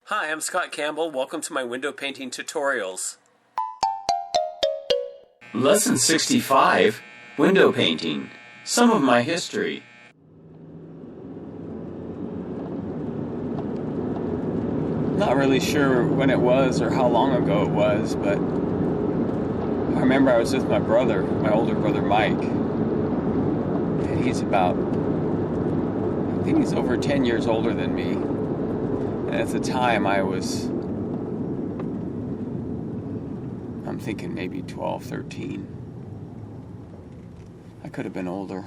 Hi, I'm Scott Campbell. Welcome to my window painting tutorials. Lesson 65, Window Painting. Some of my history. Not really sure when it was or how long ago it was, but I remember I was with my brother, my older brother Mike, and he's I think he's over 10 years older than me. And at the time I'm thinking maybe 12, 13. I could have been older.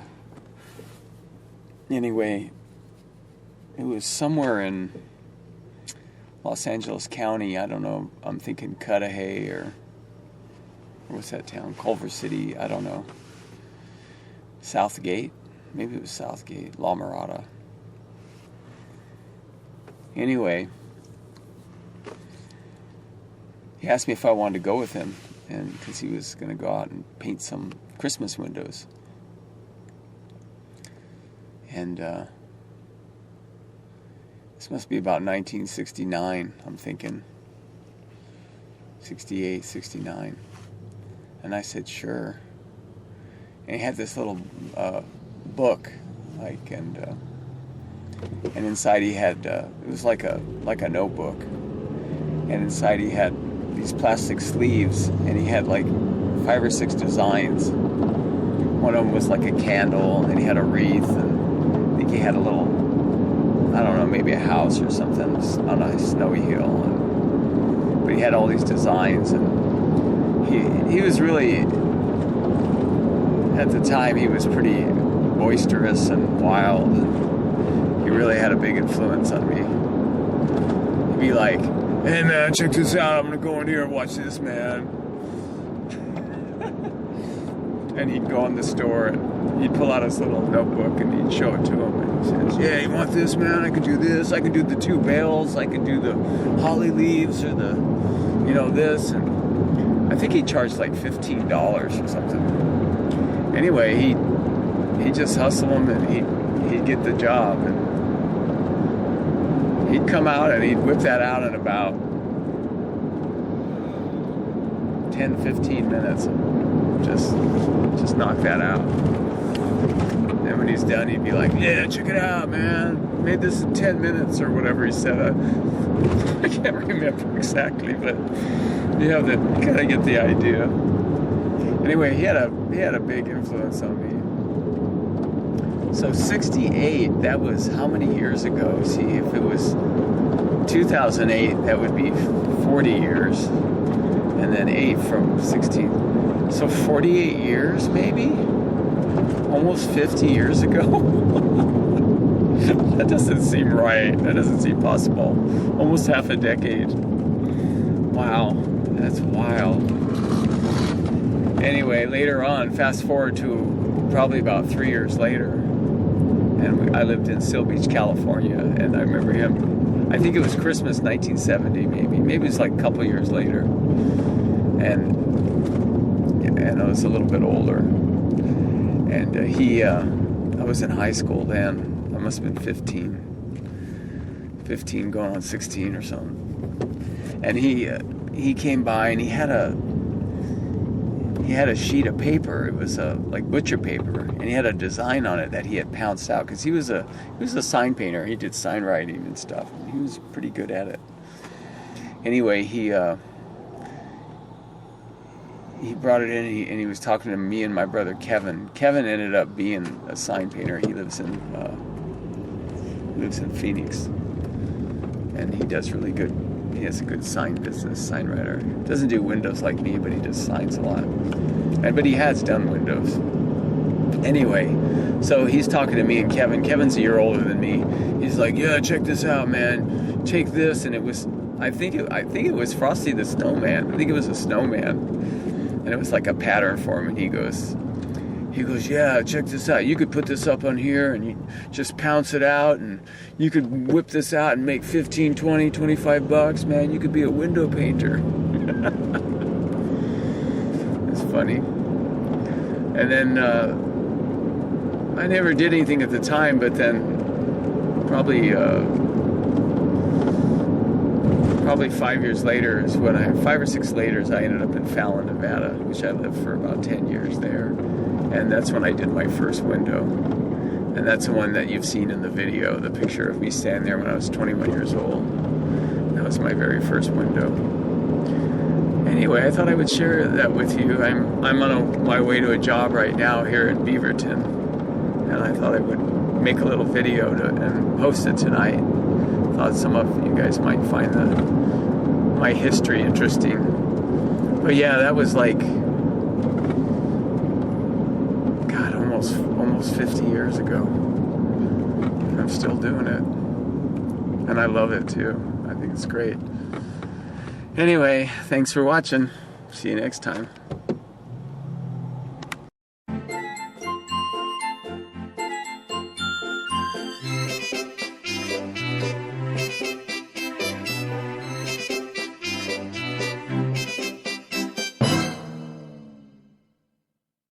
Anyway, it was somewhere in Los Angeles County. I don't know. I'm thinking Cudahy or what's that town? Culver City. I don't know. Southgate. Maybe it was Southgate. La Mirada. Anyway, he asked me if I wanted to go with him, and because he was going to go out and paint some Christmas windows. And this must be about 1969, I'm thinking. 68, 69. And I said, sure. And he had this little book, and inside he had, it was like a notebook. And inside he had these plastic sleeves, and he had like 5 or 6 designs. One of them was like a candle, and he had a wreath, and I think he had a little, I don't know, maybe a house or something on a snowy hill. But he had all these designs, and he was really, at the time, he was pretty boisterous and wild, and he really had a big influence on me. He'd be like, hey man, check this out, I'm gonna go in here and watch this, man. And he'd go in the store and he'd pull out his little notebook and he'd show it to him, and he says, yeah, you want this, man? I can do this, I can do the 2 bales, I can do the holly leaves, or the, this. And I think he charged like $15 or something. Anyway, he'd just hustle him, and he'd get the job, and he'd come out and he'd whip that out in about 10, 15 minutes and just knock that out. And when he's done, he'd be like, yeah, check it out, man. Made this in 10 minutes or whatever he said. I can't remember exactly, but you kind of get the idea. Anyway, he had a big influence on me. So 68, that was how many years ago? See, if it was 2008, that would be 40 years. And then 8 from 16. So 48 years, maybe? Almost 50 years ago? That doesn't seem right. That doesn't seem possible. Almost half a decade. Wow, that's wild. Anyway, later on, fast forward to probably about 3 years later, and I lived in Seal Beach, California, and I remember him, I think it was Christmas 1970, maybe it was like a couple years later, and I was a little bit older, and I was in high school then. I must have been 15 going on 16 or something, and he came by, and he had a sheet of paper. It was like butcher paper, and he had a design on it that he had pounced out, because he was a sign painter. He did sign writing and stuff, and he was pretty good at it. Anyway, he brought it in, and he was talking to me and my brother Kevin. Kevin ended up being a sign painter. He lives in Phoenix, and he does really good. He has a good sign business, sign writer. Doesn't do windows like me, but he does signs a lot. But he has done windows. Anyway, so he's talking to me and Kevin. Kevin's a year older than me. He's like, yeah, check this out, man. Take this. And it was, I think it was Frosty the Snowman. I think it was a snowman. And it was like a pattern for him. And he goes, yeah, check this out. You could put this up on here and you just pounce it out, and you could whip this out and make 15, 20, 25 bucks, man. You could be a window painter. It's funny. And then I never did anything at the time, but then probably probably 5 years later is when 5 or 6 later is I ended up in Fallon, Nevada, which I lived for about 10 years there. And that's when I did my first window. And that's the one that you've seen in the video, the picture of me standing there when I was 21 years old. That was my very first window. Anyway, I thought I would share that with you. I'm on my way to a job right now here in Beaverton, and I thought I would make a little video and post it tonight. Thought some of you guys might find my history interesting. But yeah, that was like, God, almost 50 years ago. And I'm still doing it, and I love it too. I think it's great. Anyway, thanks for watching. See you next time.